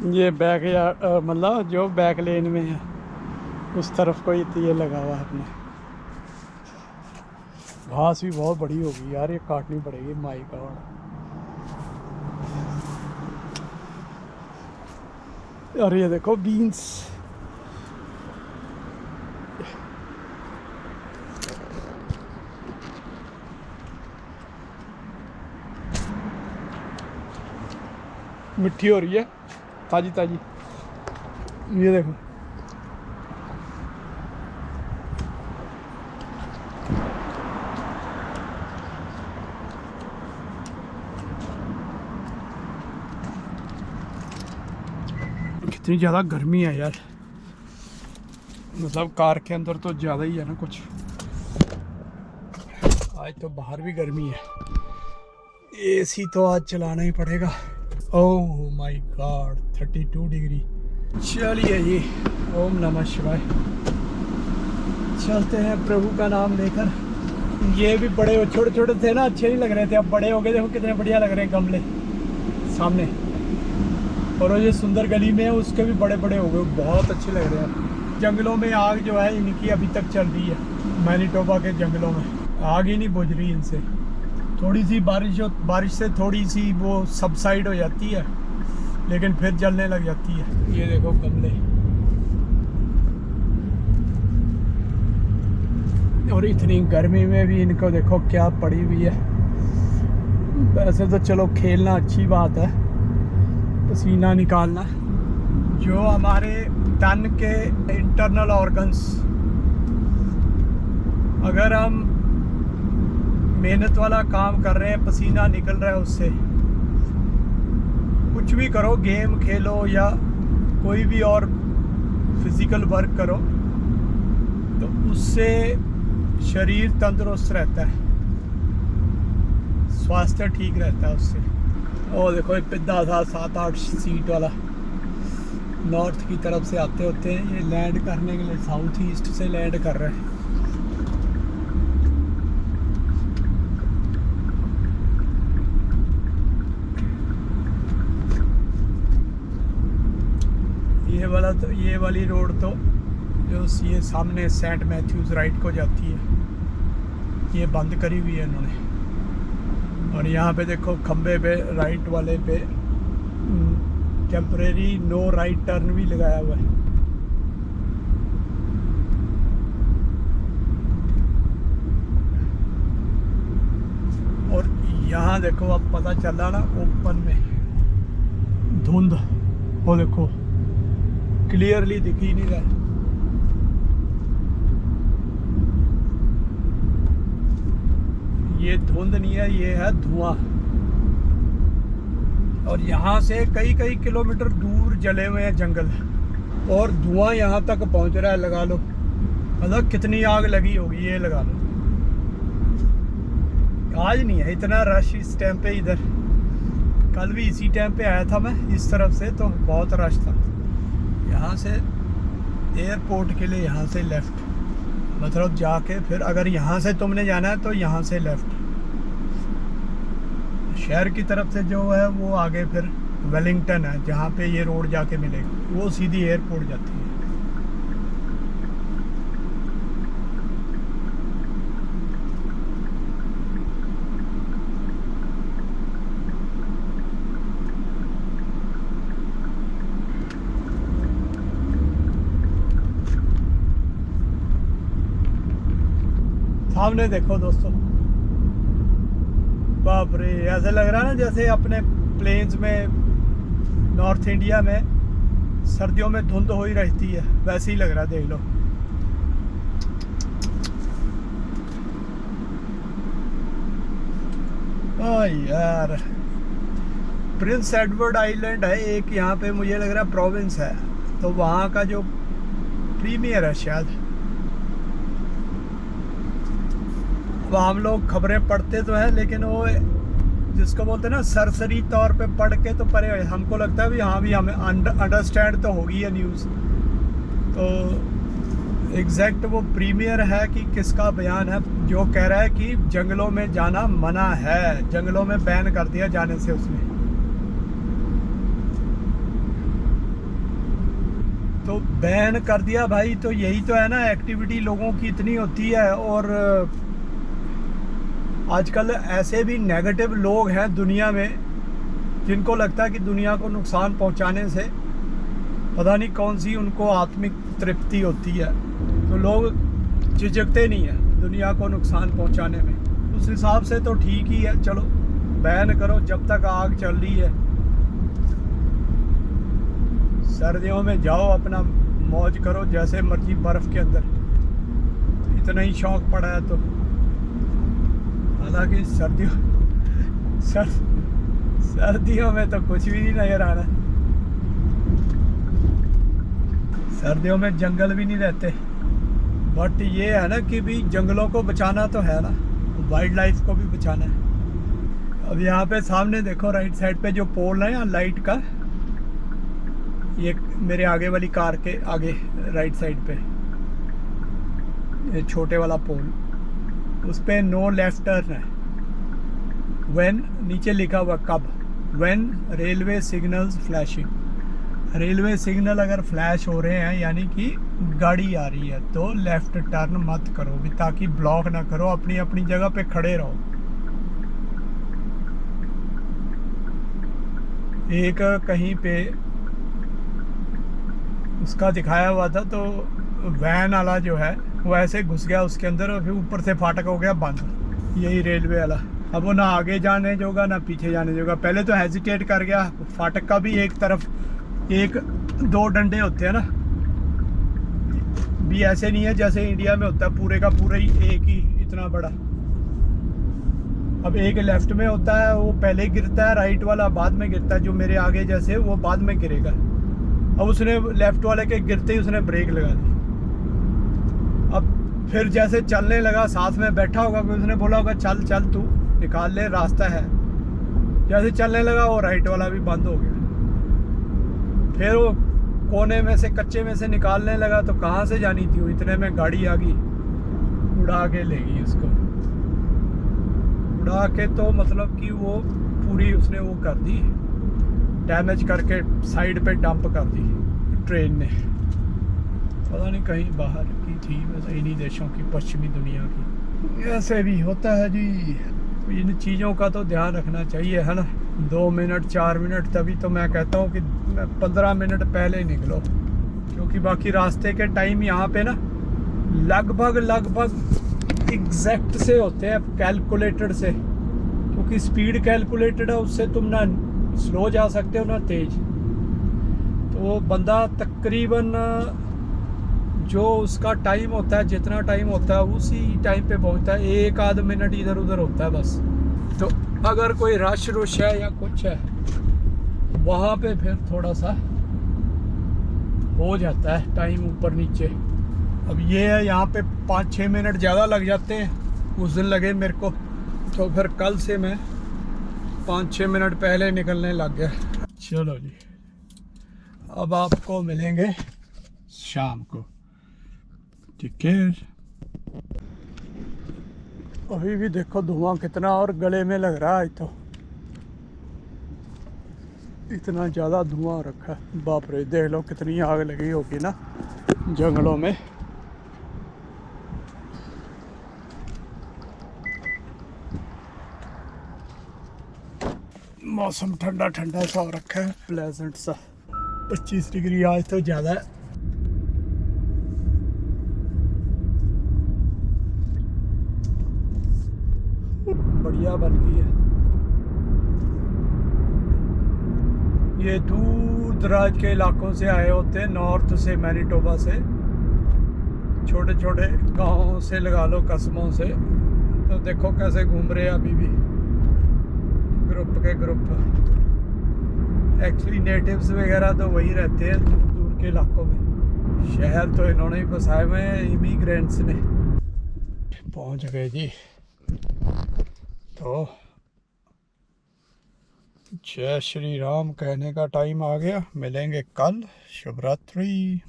ये बैक या मतलब जो बैक लेन में है उस तरफ को ये लगा हुआ है अपने। घास भी बहुत बड़ी होगी यार, ये काटनी पड़ेगी माई गॉड। और ये देखो बीन्स, मिट्टी हो रही है ताजी ताजी। ये देखो कितनी ज़्यादा गर्मी है यार, मतलब कार के अंदर तो ज़्यादा ही है ना कुछ। आज तो बाहर भी गर्मी है, एसी तो आज चलाना ही पड़ेगा। Oh my God 32 degree. चलिए जी, ओम नमः शिवाय, चलते हैं प्रभु का नाम लेकर। ये भी बड़े छोटे छोटे थे ना, अच्छे नहीं लग रहे थे, अब बड़े हो गए, देखो कितने बढ़िया लग रहे हैं गमले सामने। और ये सुंदर गली में है उसके भी बड़े बड़े हो गए, बहुत अच्छे लग रहे हैं। जंगलों में आग जो है इनकी अभी तक चल रही है, मैनीटोबा के जंगलों में आग ही नहीं बुझ रही इनसे। थोड़ी सी बारिश से थोड़ी सी वो सबसाइड हो जाती है, लेकिन फिर जलने लग जाती है। ये देखो गमले, और इतनी गर्मी में भी इनको देखो क्या पड़ी हुई है। वैसे तो चलो खेलना अच्छी बात है, पसीना निकालना, जो हमारे तन के इंटरनल ऑर्गन्स, अगर हम मेहनत वाला काम कर रहे हैं, पसीना निकल रहा है उससे, कुछ भी करो, गेम खेलो या कोई भी और फिजिकल वर्क करो, तो उससे शरीर तंदुरुस्त रहता है, स्वास्थ्य ठीक रहता है उससे। और देखो एक पिद्दा था 7-8 सीट वाला, नॉर्थ की तरफ से आते होते हैं, ये लैंड करने के लिए साउथ ईस्ट से लैंड कर रहे हैं। ये वाली रोड तो जो ये सामने सेंट मैथ्यूज राइट को जाती है, ये बंद करी हुई है इन्होंने। और यहाँ पे देखो खंबे पे राइट वाले पे टेम्परेरी नो राइट टर्न भी लगाया हुआ है। और यहाँ देखो अब पता चला ना, ओपन में धुंध, वो देखो क्लियरली दिख ही नहीं रहा। ये धुंध नहीं है, ये है धुआं। और यहाँ से कई कई किलोमीटर दूर जले हुए हैं जंगल, और धुआं यहाँ तक पहुँच रहा है। लगा लो मतलब कितनी आग लगी होगी, ये लगा लो। आज नहीं है इतना रश इस टाइम पे इधर, कल भी इसी टाइम पे आया था मैं इस तरफ से, तो बहुत रश था। यहाँ से एयरपोर्ट के लिए यहाँ से लेफ़्ट, मतलब जाके फिर अगर यहाँ से तुमने जाना है तो यहाँ से लेफ़्ट, शहर की तरफ से जो है वो आगे फिर वेलिंगटन है, जहाँ पे ये रोड जाके मिलेगी, वो सीधी एयरपोर्ट जाती है। सामने देखो दोस्तों, बाप रे, ऐसे लग रहा है ना जैसे अपने प्लेन्स में नॉर्थ इंडिया में सर्दियों में धुंध हो ही रहती है, वैसे ही लग रहा है, देख लो। यार प्रिंस एडवर्ड आइलैंड है एक, यहाँ पे मुझे लग रहा है प्रोविंस है, तो वहाँ का जो प्रीमियर है शायद, वह हम लोग खबरें पढ़ते तो हैं, लेकिन वो जिसको बोलते हैं ना सरसरी तौर पे पढ़ के तो पढ़े, हमको लगता है भी हाँ भी हमें अंडरस्टैंड तो होगी है न्यूज़। तो एग्जैक्ट वो प्रीमियर है कि किसका बयान है जो कह रहा है कि जंगलों में जाना मना है, जंगलों में बैन कर दिया जाने से उसने। तो बैन कर दिया भाई, तो यही तो है ना, एक्टिविटी लोगों की इतनी होती है। और आजकल ऐसे भी नेगेटिव लोग हैं दुनिया में जिनको लगता है कि दुनिया को नुकसान पहुंचाने से पता नहीं कौन सी उनको आत्मिक तृप्ति होती है, तो लोग झिझकते नहीं हैं दुनिया को नुकसान पहुंचाने में। उस हिसाब से तो ठीक ही है, चलो बैन करो जब तक आग चल रही है। सर्दियों में जाओ अपना मौज करो जैसे मर्जी बर्फ़ के अंदर, इतना ही शौक पड़ा है तो। हालांकि सर्दियों में तो कुछ भी नहीं नजर आ रहा, सर्दियों में जंगल भी नहीं रहते। बट ये है ना कि भी जंगलों को बचाना तो है ना, वाइल्ड लाइफ को भी बचाना है। अब यहाँ पे सामने देखो राइट साइड पे जो पोल है यहाँ लाइट का, ये मेरे आगे वाली कार के आगे राइट साइड पे ये छोटे वाला पोल, उस पे नो लेफ्ट टर्न है। व्हेन नीचे लिखा हुआ कब, when railway signals flashing, railway signal अगर फ्लैश हो रहे हैं यानी कि गाड़ी आ रही है तो लेफ्ट टर्न मत करो भी, ताकि ब्लॉक ना करो, अपनी अपनी जगह पे खड़े रहो। एक कहीं पे उसका दिखाया हुआ था तो वैन वाला जो है वो ऐसे घुस गया उसके अंदर और फिर ऊपर से फाटक हो गया बंद, यही रेलवे वाला। अब वो ना आगे जाने जोगा ना पीछे जाने जोगा, पहले तो हेजिटेट कर गया। फाटक का भी एक तरफ एक दो डंडे होते हैं ना, भी ऐसे नहीं है जैसे इंडिया में होता है पूरे का पूरा ही एक ही इतना बड़ा। अब एक लेफ्ट में होता है वो पहले गिरता है, राइट वाला बाद में गिरता है, जो मेरे आगे जैसे वो बाद में गिरेगा। अब उसने लेफ्ट वाले के गिरते ही उसने ब्रेक लगा दी। अब फिर जैसे चलने लगा, साथ में बैठा होगा कोई, उसने बोला होगा चल चल तू निकाल ले रास्ता है, जैसे चलने लगा वो राइट वाला भी बंद हो गया। फिर वो कोने में से कच्चे में से निकालने लगा तो कहाँ से जानी थी वो, इतने में गाड़ी आ गई उड़ा के ले गई उसको, उड़ा के तो मतलब कि वो पूरी उसने वो कर दी, डैमेज करके साइड पे डंप कर दी ट्रेन ने। पता नहीं कहीं बाहर की थी, वैसे इन्हीं देशों की, पश्चिमी दुनिया की। ऐसे भी होता है जी, इन चीज़ों का तो ध्यान रखना चाहिए है ना। 2 मिनट 4 मिनट, तभी तो मैं कहता हूँ कि 15 मिनट पहले निकलो, क्योंकि बाकी रास्ते के टाइम यहाँ पे ना लगभग एग्जैक्ट से होते हैं, कैलकुलेटेड से, क्योंकि स्पीड कैलकुलेटेड है, उससे तुम ना स्लो जा सकते हो ना तेज। तो बंदा तकरीबन जो उसका टाइम होता है, जितना टाइम होता है उसी टाइम पे पहुंचता है, 1 आध मिनट इधर उधर होता है बस। तो अगर कोई रश रुश है या कुछ है वहाँ पे फिर थोड़ा सा हो जाता है टाइम ऊपर नीचे। अब ये है यहाँ पे 5-6 मिनट ज़्यादा लग जाते हैं, उस दिन लगे मेरे को, तो फिर कल से मैं 5-6 मिनट पहले निकलने लग गया। चलो जी, अब आपको मिलेंगे शाम को, ठीक है। अभी भी देखो धुआं कितना और गले में लग रहा है, तो इतना ज़्यादा धुआं रखा है, बाप रे। देख लो कितनी आग लगी होगी ना जंगलों में। मौसम ठंडा ठंडा सा हो रखा है, प्लेजेंट सा। 25 डिग्री आज तो ज़्यादा है। बढ़िया बन गई है ये। दूर दराज के इलाकों से आए होते हैं, नॉर्थ से, मैनिटोबा से, छोटे छोटे गांवों से लगा लो, कस्बों से। तो देखो कैसे घूम रहे हैं अभी भी ग्रुप के ग्रुप। एक्चुअली नेटिव्स वगैरह तो वही रहते हैं दूर दूर के इलाकों में, शहर तो इन्होंने ही बसाए हुए हैं इमिग्रेंट्स ने। पहुंच गए जी, तो जय श्री राम कहने का टाइम आ गया। मिलेंगे कल। शुभ रात्रि।